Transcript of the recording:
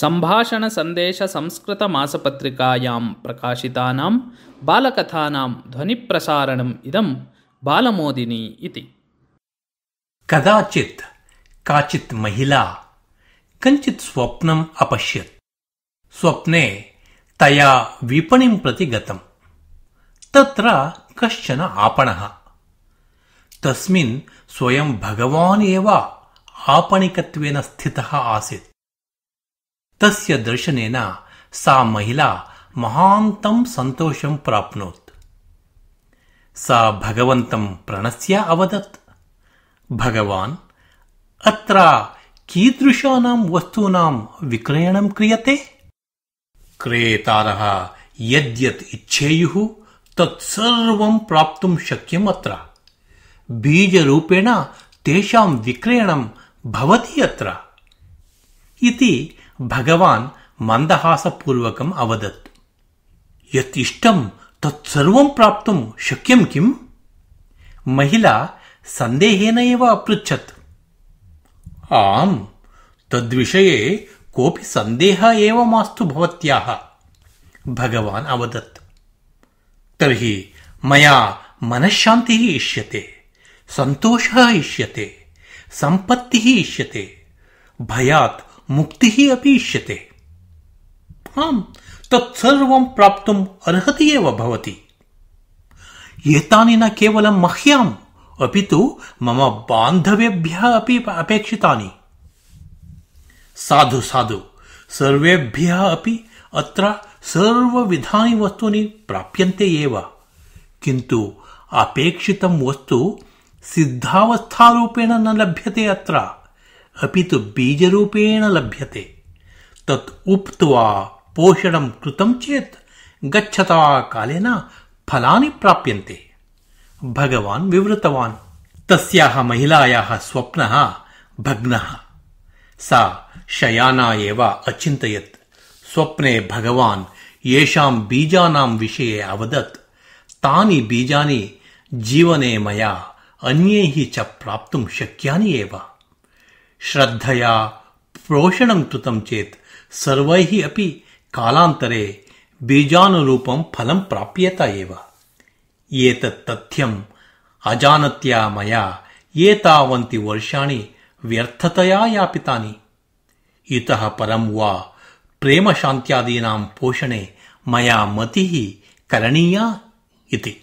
ಸಂಭಾಷಣ ಸಂದೇಶ ಸಂಸ್ಕೃತ ಮಾಸಪತ್ರಿಕಾಯಾಂ ಪ್ರಕಾಶಿತಾನಾಂ ಬಾಲಕಥಾನಾಂ ಧ್ವನಿಪ್ರಸಾರಣಂ ಇದಂ ಬಾಲಮೋದಿನಿ ಇತಿ. ಕದಾಚಿತ್ ಕಾಚಿತ್ ಮಹಿಳಾ ಕಂಚಿತ್ ಸ್ವಪ್ನಂ ಅಪಶ್ಯತ್. ಸ್ವಪ್ನೆ ತಯಾ ವಿಪಣಿಂ ಪ್ರತಿ ಗತಂ. ತತ್ರ ಕಶ್ಚನ आपणः. ತಸ್ಮಿನ್ ಸ್ವಯಂ ಭಗವಾನ್ ಏವ आपणिकत्वेन ಸ್ಥಿತಃ ಆಸೀತ್. ತಸ್ಯ ದರ್ಶನೇನ ಸಾ ಮಹಿಳಾ ಮಹಾಂತಂ ಸಂತೋಷಂ ಪ್ರಾಪ್ನೋತ್. ಸಾ ಭಗವಂತಂ ಪ್ರಣಸ್ಯ ಅವದತ್, ಭಗವಾನ್ ಅತ್ರ ಕೀದೃಶಾನಾಂ ವಸ್ತೂನಾಂ ವಿಕ್ರಯಣಂ ಕ್ರಿಯತೆ? ಕ್ರೇತಾರಃ ಯದ್ಯತ್ ಇಚ್ಛೇಯುಃ ತತ್ಸರ್ವಂ ಪ್ರಾಪ್ತುಂ ಶಕ್ಯಂ ಅತ್ರ. ಬೀಜರೂಪೇಣ ತೇಷಾಂ ವಿಕ್ರಯಣಂ ಭವತಿ ಅತ್ರ ಇತಿ ಭಗವಾನ್ ಮಂದಹಾಸಪೂರ್ವಕಂ ಅವದತ್. ಯತ್ ಇಷ್ಟಂ ತತ್ಸರ್ವಂ ಪ್ರಾಪ್ತುಂ ಶಕ್ಯಂ ಕಿಂ? ಮಹಿಳಾ ಸಂದೇಹೇನ ಏವ ಅಪೃಚ್ಛತ್. ಆಂ, ತದ್ವಿಷಯೇ ಕೋಪಿ ಸಂದೇಹ ಏವ ಮಾಸ್ತು ಭವತ್ಯಾಃ. ಭಗವಾನ್ ಅವದತ್. ತರ್ಹಿ ಮಯಾ ಮನಃಶಾಂತಿಃ ಇಷ್ಯತೆ, ಸಂತೋಷಃ ಇಷ್ಯತೆ, ಸಂಪತ್ತಿಃ ಇಷ್ಯತೆ, ಭಯಾತ್ ಮುಕ್ತಿಃ ಅಪಿ ಇಷ್ಯತೆ. ಆಂ, ತತ್ಸರ್ವಂ ಪ್ರಾಪ್ತುಂ ಅರ್ಹತಿ ಏವ ಭವತಿ. ಏತಾನಿ ನ ಕೇವಲಂ ಮಹ್ಯಾಂ ಅಪಿತು ಮಮ ಬಾಂಧವೇಭ್ಯಃ ಅಪಿ ಅಪೇಕ್ಷಿತಾನಿ. ಸಾಧು ಸಾಧು, ಸರ್ವೇಭ್ಯಃ ಅಪಿ ಅತ್ರ ಸರ್ವವಿಧಾನಿ ವಸ್ತೂನಿ ಪ್ರಾಪ್ಯಂತೆ ಏವ. ಕಿಂತು ಅಪೇಕ್ಷಿತಂ ವಸ್ತು ಸಿದ್ಧಾವಸ್ಥಾರೂಪೇಣ ನ ಲಭ್ಯತೆ ಅತ್ರ, ಅಪಿತು ಬೀಜರೂಪೇಣ ಲಭ್ಯತೆ. ತತ್ ಉಕ್ತ್ವಾ ಪೋಷಣಂ ಕೃತಂ ಚೇತ್ ಗಚ್ಚತಾ ಕಾಲೇನ ಫಲಾನಿ ಪ್ರಾಪ್ಯಂತೆ. ಭಗವಾನ್ ವಿವೃತವಾನ್. ತಸ್ಯಾಹ ಮಹಿಳಾಯಾಹ ಸ್ವಪ್ನಃ ಭಗ್ನಃ. ಸಾ ಶಯಾನಾ ಏವ ಅಚಿಂತಯತ್. ಸ್ವಪ್ನೆ ಭಗವಾನ್ ಯೇಷಾಂ ಬೀಜಾನಾಂ ವಿಷಯೇ ಅವದತ್. ತಾನಿ ಬೀಜಾನಿ ಜೀವನೆ ಮಯಾ ಅನ್ಯೈಃ ಚ ಪ್ರಾಪ್ತುಂ ಶಕ್ಯಾನಿ ಏವ. ಶ್ರದ್ಧಯಾ ಪೋಷಣಂ ಕೃತಂ ಚೇತ್ ಸರ್ವೈಃ ಅಪಿ ಕಾಲಾಂತರೆ ಬೀಜಾನುರೂಪಂ ಫಲಂ ಪ್ರಾಪ್ಯೇತ ಏವ. ಏತತ್ ತಥ್ಯಂ ಅಜಾನತ್ಯಾ ಮಯಾ ಏತಾವಂತಿ ವರ್ಷಾಣಿ ವ್ಯರ್ಥತಯಾ ಯಾಪಿತಾನಿ. ಇತಃ ಪರಂ ವಾ ಪ್ರೇಮ ಶಾಂತ್ಯಾದೀನಾಂ ಪೋಷಣೆ ಮಯಾ ಮತಿಃ ಕರಣೀಯಾ ಇತಿ.